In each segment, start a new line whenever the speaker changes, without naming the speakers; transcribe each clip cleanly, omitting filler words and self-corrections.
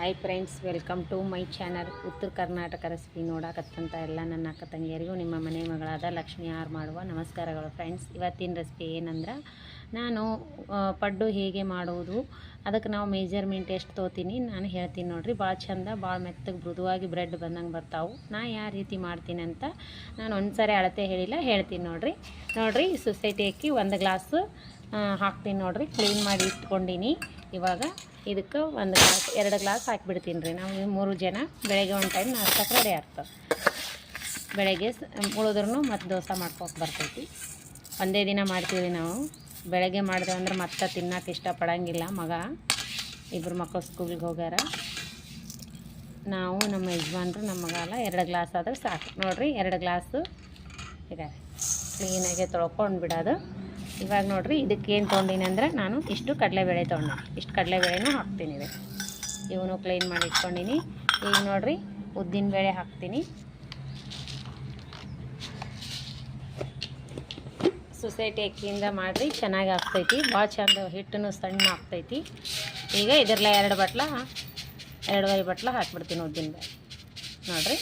Hi friends, welcome to my channel. Uttara Karnataka recipe ನೋಡಕತ್ತಂತ ಎಲ್ಲ ನನ್ನ ಅಕ್ಕ ತಂಗಿಯರಿಗೂ ನಿಮ್ಮ ಮನೆ ಮಗಳಾದ ಲಕ್ಷ್ಮಿ ಆರ್ ಮಾಡುವ ನಮಸ್ಕಾರಗಳು. ಫ್ರೆಂಡ್ಸ್, ಇವತ್ತಿನ ರೆಸಿಪಿ ಏನಂದ್ರೆ ನಾನು ಪಡ್ಡು ಹೇಗೆ ಮಾಡುವುದು, ಅದಕ್ಕೆ ನಾವು ಮೆಜರ್ಮೆಂಟ್ ಎಷ್ಟು ತೊಗೋತೀನಿ ನಾನು ಹೇಳ್ತೀನಿ ನೋಡಿರಿ. ಭಾಳ ಚಂದ, ಭಾಳ ಮೆತ್ತಗೆ ಮೃದುವಾಗಿ ಬ್ರೆಡ್ ಬಂದಂಗೆ ಬರ್ತಾವೆ. ನಾ ಯಾವ ರೀತಿ ಮಾಡ್ತೀನಿ ಅಂತ ನಾನು ಒಂದು ಸಾರಿ ಅಳತೆ ಹೇಳಿಲ್ಲ, ಹೇಳ್ತೀನಿ ನೋಡಿರಿ. ಸೊಸೈಟಿ ಅಕ್ಕಿ 1 ಗ್ಲಾಸ್ ಹಾಕ್ತೀನಿ ನೋಡಿರಿ. ಕ್ಲೀನ್ ಮಾಡಿ ಇಟ್ಕೊಂಡೀನಿ. ಇವಾಗ ಇದಕ್ಕೆ 2 ಗ್ಲಾಸ್ ಹಾಕಿಬಿಡ್ತೀನಿ ರೀ. ನಾವು 3 ಜನ, ಬೆಳಗ್ಗೆ ಒಂದು ಟೈಮ್ ನಾಷ್ಟಕ್ಕೆ ರೆಡಿ ಆಗ್ತದೆ. ಬೆಳಗ್ಗೆ ಉಳಿದ್ರೂ ಮತ್ತು ದೋಸೆ ಮಾಡ್ಕೋಕೆ ಬರ್ತೈತಿ. ಒಂದೇ ದಿನ ಮಾಡ್ತೀವಿ ನಾವು. ಬೆಳಗ್ಗೆ ಮಾಡಿದೆ ಅಂದ್ರೆ ಮತ್ತೆ ತಿನ್ನೋಕೆ ಇಷ್ಟಪಡೋಂಗಿಲ್ಲ. ಇಬ್ಬರು ಮಕ್ಕಳು ಸ್ಕೂಲಿಗೆ ಹೋಗ್ಯಾರ. ನಾವು ನಮ್ಮ ಯಜಮಾನ್ರು ನಮ್ಮ ಮಗ ಎಲ್ಲ 2 ಗ್ಲಾಸ್ ಆದ್ರೆ ಸಾಕು ನೋಡಿರಿ. 2 ಗ್ಲಾಸು ಈಗ ಕ್ಲೀನಾಗೆ ತೊಳ್ಕೊಂಡು ಬಿಡೋದು. ಇವಾಗ ನೋಡಿರಿ, ಇದಕ್ಕೇನು ತೊಗೊಂಡಿನಿ ಅಂದ್ರೆ ನಾನು ಇಷ್ಟು ಕಡಲೆಬೇಳೆ ತೊಗೊಂಡಿನಿ. ಇಷ್ಟು ಕಡಲೆಬೇಳೆನೂ ಹಾಕ್ತೀನಿ. ಇವನು ಕ್ಲೀನ್ ಮಾಡಿ ಇಟ್ಕೊಂಡಿನಿ. ಈಗ ನೋಡಿರಿ, ಉದ್ದಿನಬೇಳೆ ಹಾಕ್ತೀನಿ. ಸೊಸೈಟಿ ಅಕ್ಕಿಯಿಂದ ಮಾಡಿರಿ, ಚೆನ್ನಾಗಿ ಆಗ್ತೈತಿ. ಭಾಳ ಚಂದ, ಹಿಟ್ಟನ್ನು ಸಣ್ಣ ಆಗ್ತೈತಿ. ಈಗ ಇದರಲ್ಲ 2.5 ಬಟ್ಲ ಹಾಕ್ಬಿಡ್ತೀನಿ ಉದ್ದಿನಬೇಳೆ. ನೋಡಿರಿ,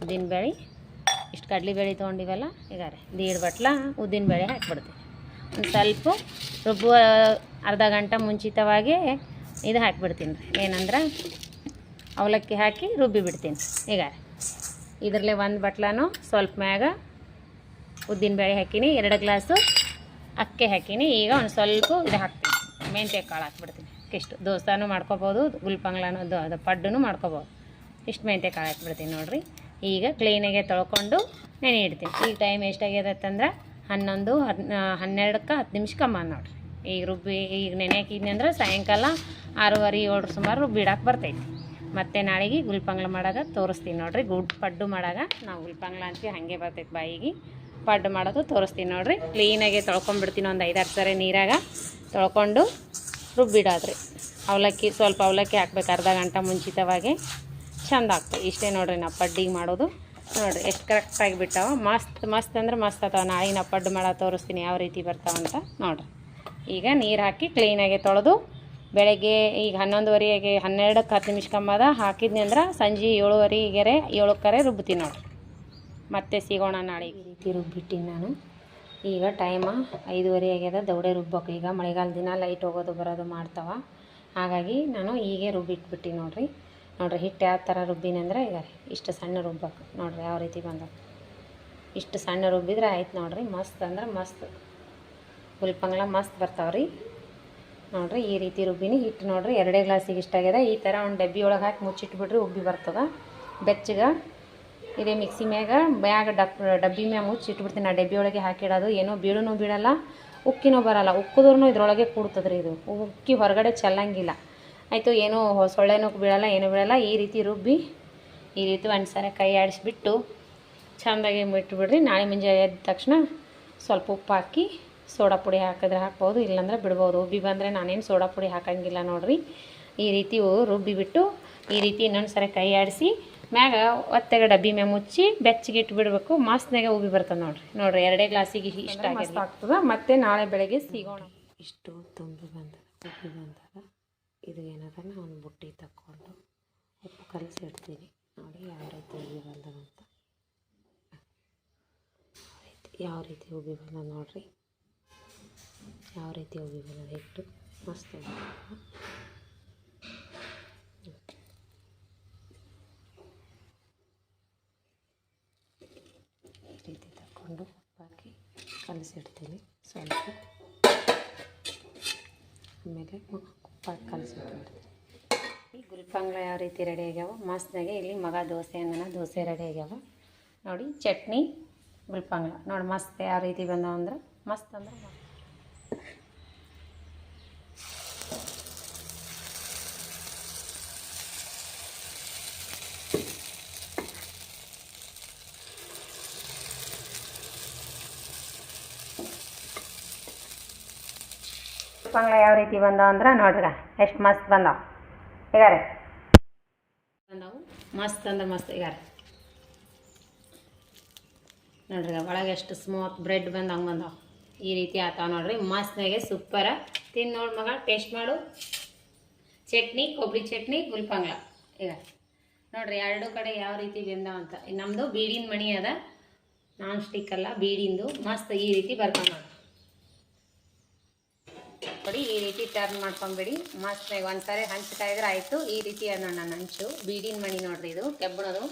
ಉದ್ದಿನಬೇಳೆ ಇಷ್ಟು ಕಡಲೆಬೇಳೆ ತೊಗೊಂಡಿವಲ್ಲ, ಈಗ 1.5 ಬಟ್ಲ ಉದ್ದಿನಬೇಳೆ ಹಾಕ್ಬಿಡ್ತೀನಿ. ಒಂದು ಸ್ವಲ್ಪ ರುಬ್ಬುವ ಅರ್ಧ ಗಂಟೆ ಮುಂಚಿತವಾಗಿ ಇದು ಹಾಕಿಬಿಡ್ತೀನಿ ರೀ. ಏನಂದ್ರೆ ಅವಲಕ್ಕಿ ಹಾಕಿ ರುಬ್ಬಿ ಬಿಡ್ತೀನಿ. ಈಗ ಇದರಲ್ಲೇ 1 ಬಟ್ಲೂ ಸ್ವಲ್ಪ ಮ್ಯಾಗ ಉದ್ದಿನಬೇಳೆ ಹಾಕೀನಿ, 2 ಗ್ಲಾಸು ಅಕ್ಕಿ ಹಾಕೀನಿ. ಈಗ ಒಂದು ಸ್ವಲ್ಪ ಇದು ಹಾಕ್ತೀನಿ, ಮೆಂತ್ಯ ಕಾಳು ಹಾಕ್ಬಿಡ್ತೀನಿ. ಇಷ್ಟು ದೋಸೆನೂ ಮಾಡ್ಕೊಬೋದು, ಗುಲ್ಪಂಗ್ಲನೂ ಅದು ಪಡ್ಡೂ ಮಾಡ್ಕೊಬೋದು. ಇಷ್ಟು ಮೆಂತ್ಯ ಕಾಳು ಹಾಕ್ಬಿಡ್ತೀನಿ ನೋಡಿರಿ. ಈಗ ಕ್ಲೀನಾಗೆ ತೊಳ್ಕೊಂಡು ನೆನೆ ಇಡ್ತೀನಿ. ಈಗ ಟೈಮ್ ಎಷ್ಟಾಗ್ಯದತ್ತಂದ್ರೆ 12-10 ನಿಮಿಷ ಕಮ್ಮ ನೋಡಿರಿ. ಈಗ ನೆನೆ ಹಾಕಿದ್ನಿ ಅಂದ್ರೆ ಸಾಯಂಕಾಲ 6:30-7 ಸುಮಾರು ರುಬ್ಬಿಡಕ್ಕೆ ಬರ್ತೈತಿ. ಮತ್ತು ನಾಳೆಗೆ ಗುಲ್ಪಂಗ್ಲ ಮಾಡಾಗ ತೋರಿಸ್ತೀನಿ ನೋಡಿರಿ. ಪಡ್ಡು ಮಾಡಾಗ ನಾವು ಗುಲ್ಪಂಗ್ಲ ಅಂತೀವಿ, ಹಾಗೆ ಬರ್ತೈತಿ ಬಾಯಿಗೆ. ಪಡ್ಡು ಮಾಡೋದು ತೋರಿಸ್ತೀನಿ ನೋಡಿರಿ. ಕ್ಲೀನಾಗೆ ತೊಳ್ಕೊಂಡ್ಬಿಡ್ತೀನಿ. ಒಂದು 5-6 ಸರಿ ನೀರಾಗ ತೊಳ್ಕೊಂಡು ರುಬ್ಬಿಡೋದ್ರಿ. ಸ್ವಲ್ಪ ಅವಲಕ್ಕಿ ಹಾಕ್ಬೇಕು ಅರ್ಧ ಗಂಟೆ ಮುಂಚಿತವಾಗಿ, ಚೆಂದ ಆಗ್ತದೆ. ಇಷ್ಟೇ ನೋಡಿರಿ ನಾವು ಪಡ್ಡಿಗೆ ಮಾಡೋದು. ನೋಡಿರಿ ಎಷ್ಟು ಕರೆಕ್ಟಾಗಿ ಬಿಟ್ಟಾವ. ಮಸ್ತ್ ಅಂದ್ರೆ ಮಸ್ತ್ ಆಗ್ತಾವ. ನಾಳೆ ನಾವು ಪಡ್ಡು ಮಾಡೋದು ತೋರಿಸ್ತೀನಿ ಯಾವ ರೀತಿ ಬರ್ತಾವಂತ ನೋಡಿರಿ. ಈಗ ನೀರು ಹಾಕಿ ಕ್ಲೀನಾಗಿ ತೊಳೆದು ಬೆಳಗ್ಗೆ ಈಗ 11:30ಗೆ 12-10 ನಿಮಿಷ ಕಮ್ಮದ ಹಾಕಿದ್ನಿ ಅಂದ್ರೆ ಸಂಜೆ 7:30-7 ರುಬ್ಬಿತೀನಿ ನೋಡಿರಿ. ಮತ್ತೆ ಸಿಗೋಣ ನಾಳೆ. ಈ ರೀತಿ ರುಬ್ಬಿಟ್ಟಿನಿ ನಾನು. ಈಗ ಟೈಮ 5:30 ಆಗ್ಯದ. ದೌಡೆ ರುಬ್ಬೇಕು. ಈಗ ಮಳೆಗಾಲ ದಿನ ಲೈಟ್ ಹೋಗೋದು ಬರೋದು ಮಾಡ್ತಾವ. ಹಾಗಾಗಿ ನಾನು ಹೀಗೆ ರುಬ್ಬಿಟ್ಬಿಟ್ಟು ನೋಡಿರಿ. ಹಿಟ್ಟು ಯಾವ ಥರ ರುಬ್ಬಿನಿ ಅಂದ್ರೆ ಈಗ ಇಷ್ಟು ಸಣ್ಣ ರುಬ್ಬೇಕು ನೋಡಿರಿ. ಯಾವ ರೀತಿ ಬಂದವು ಇಷ್ಟು ಸಣ್ಣ ರುಬ್ಬಿದ್ರೆ ಆಯ್ತು ನೋಡಿರಿ. ಮಸ್ತ್ ಅಂದ್ರೆ ಮಸ್ತ್ ಗುಲ್ಪಂಗ್ಲ ಮಸ್ತ್ ಬರ್ತಾವ್ರಿ ನೋಡಿರಿ. ಈ ರೀತಿ ರುಬ್ಬಿನಿ. ಹಿಟ್ಟು ನೋಡಿರಿ 2 ಗ್ಲಾಸಿಗೆ ಇಷ್ಟಾಗ್ಯದ. ಈ ಥರ ಒಂದು ಡಬ್ಬಿ ಒಳಗೆ ಹಾಕಿ ಮುಚ್ಚಿಟ್ಬಿಡ್ರಿ, ಉಬ್ಬಿ ಬರ್ತದೆ ಬೆಚ್ಚಗೆ. ಇದೇ ಮಿಕ್ಸಿ ಮ್ಯಾಗ ಡಬ್ಬಿ ಮ್ಯಾಗ ಮುಚ್ಚಿಟ್ಬಿಡ್ತೀನಿ. ಆ ಡಬ್ಬಿ ಒಳಗೆ ಹಾಕಿಡೋದು. ಏನೋ ಬೀಳೂ ಬೀಳಲ್ಲ, ಉಕ್ಕಿನೂ ಬರಲ್ಲ. ಉಕ್ಕಿದ್ರೂ ಇದ್ರೊಳಗೆ ಕೂಡ್ತದ್ರಿ. ಇದು ಉಕ್ಕಿ ಹೊರಗಡೆ ಚೆಲ್ಲಂಗಿಲ್ಲ. ಆಯಿತು, ಏನೂ ಸೊಳ್ಳೆನೂ ಬೀಳಲ್ಲ, ಏನೂ ಬೀಳಲ್ಲ. ಈ ರೀತಿ ರುಬ್ಬಿ ಈ ರೀತಿ ಒಂದು ಸಾರಿ ಕೈ ಆಡಿಸ್ಬಿಟ್ಟು ಚೆಂದಾಗಿ ಬಿಟ್ಟುಬಿಡ್ರಿ. ನಾಳೆ ಮುಂಜಾನೆ ಎದ್ದ ತಕ್ಷಣ ಸ್ವಲ್ಪ ಉಪ್ಪು ಹಾಕಿ ಸೋಡಾ ಪುಡಿ ಹಾಕಿದ್ರೆ ಹಾಕ್ಬೋದು, ಇಲ್ಲಾಂದ್ರೆ ಬಿಡ್ಬೋದು. ಉಬ್ಬಿ ಬಂದರೆ ನಾನೇನು ಸೋಡಾ ಪುಡಿ ಹಾಕೋಂಗಿಲ್ಲ ನೋಡಿರಿ. ಈ ರೀತಿ ರುಬ್ಬಿಬಿಟ್ಟು ಈ ರೀತಿ ಇನ್ನೊಂದು ಸಾರಿ ಕೈ ಆಡಿಸಿ ಮ್ಯಾಗ ಒತ್ತೆಗೆ ಡಬ್ಬಿ ಮ್ಯಾಗ ಮುಚ್ಚಿ ಬೆಚ್ಚಗೆ ಇಟ್ಬಿಡ್ಬೇಕು. ಮಸ್ತ್ನಾಗೆ ಉಬ್ಬಿ ಬರ್ತದೆ ನೋಡಿರಿ. 2 ಗ್ಲಾಸಿಗೆ ಇಷ್ಟ ಆಗ್ತದೆ. ಮತ್ತು ನಾಳೆ ಬೆಳಗ್ಗೆ ಸಿಗೋಣ. ಇಷ್ಟು ತುಂಬಿ ಬಂದದ, ಉಬ್ಬಿ ಬಂದದ. ಇದು ಏನದ, ಒಂದು ಬುಟ್ಟಿ ತಕ್ಕೊಂಡು ಉಪ್ಪು ಕಲಸಿಡ್ತೀನಿ ನೋಡಿ ಯಾವ ರೀತಿ ಉಬ್ಬಿ ಬಂದದಂತ. ಯಾವ ರೀತಿ ಉಬ್ಬಿ ಬಂದ ನೋಡಿರಿ. ಯಾವ ರೀತಿ ಉಬ್ಬಿ ಬಂದದ ಹಿಟ್ಟು ಮಸ್ತ್. ಈ ರೀತಿ ತಕ್ಕೊಂಡು ಉಪ್ಪು ಹಾಕಿ ಕಲಸಿಡ್ತೀನಿ ಸ್ವಲ್ಪ. ಆಮೇಲೆ ಉಪ್ಪು ಹಾಕಿ ಕಲಸಿಟ್ಬಿಡ್ತೀನಿ. ಈ ಗುಲ್ಪಂಗ್ಲ ಯಾವ ರೀತಿ ರೆಡಿ ಆಗ್ಯಾವ ಮಸ್ತ್ನಾಗೆ. ಇಲ್ಲಿ ಮಗ ದೋಸೆ ರೆಡಿ ಆಗ್ಯಾವ ನೋಡಿ. ಚಟ್ನಿ ಗುಲ್ಪಂಗ್ಲ ನೋಡಿ ಮಸ್ತ್ ಯಾವ ರೀತಿ ಬಂದವ ಅಂದ್ರೆ ಮಸ್ತ್ ಅಂದ್ರೆ ಮಸ್ತ್. ಗುಲ್ಪಂಗ್ಲ ಯಾವ ರೀತಿ ಬಂದವ ಅಂದ್ರೆ ನೋಡ್ರಿ ಎಷ್ಟು ಮಸ್ತ್ ಬಂದವ. ಈಗ ಬಂದವು ಮಸ್ತ್ ಅಂದ್ರೆ ಮಸ್ತ್. ಈಗ ನೋಡ್ರಿ ಒಳಗೆ ಎಷ್ಟು ಸ್ಮೂತ್ ಬ್ರೆಡ್ ಬಂದಂಗೆ ಬಂದವು. ಈ ರೀತಿ ಆತಾವ ನೋಡ್ರಿ. ಮಸ್ತ್ನಾಗೆ ಸೂಪರ. ತಿಂದು ನೋಡಿ ಮಗ, ಟೇಸ್ಟ್ ಮಾಡು. ಚಟ್ನಿ, ಕೊಬ್ಬರಿ ಚಟ್ನಿ, ಗುಲ್ಪಂಗ್ಲ. ಈಗ ನೋಡ್ರಿ ಎರಡು ಕಡೆ ಯಾವ ರೀತಿ ಬೆಂದಾವ ಅಂತ. ನಮ್ಮದು ಬೀಡಿನ ಮಣಿ ಅದ, ನಾನ್ ಸ್ಟಿಕ್ ಅಲ್ಲ, ಬೀಡಿಂದು. ಮಸ್ತ್ ಈ ರೀತಿ ಬರ್ತಾವ ನೋಡಿ. ಈ ರೀತಿ ಟರ್ನ್ ಮಾಡ್ಕೊಂಬಿಡಿ. ಮಸ್ತ್ ಒಂದ್ಸರಿ ಹಂಚ್ತಾ ಇದ್ರೆ ಆಯಿತು. ಈ ರೀತಿ ಅದ ನನ್ನ ಹಂಚು. ಬೀಡಿನ ಮಣಿ ನೋಡ್ರಿ, ಇದು ಕೆಬ್ಬಣದು.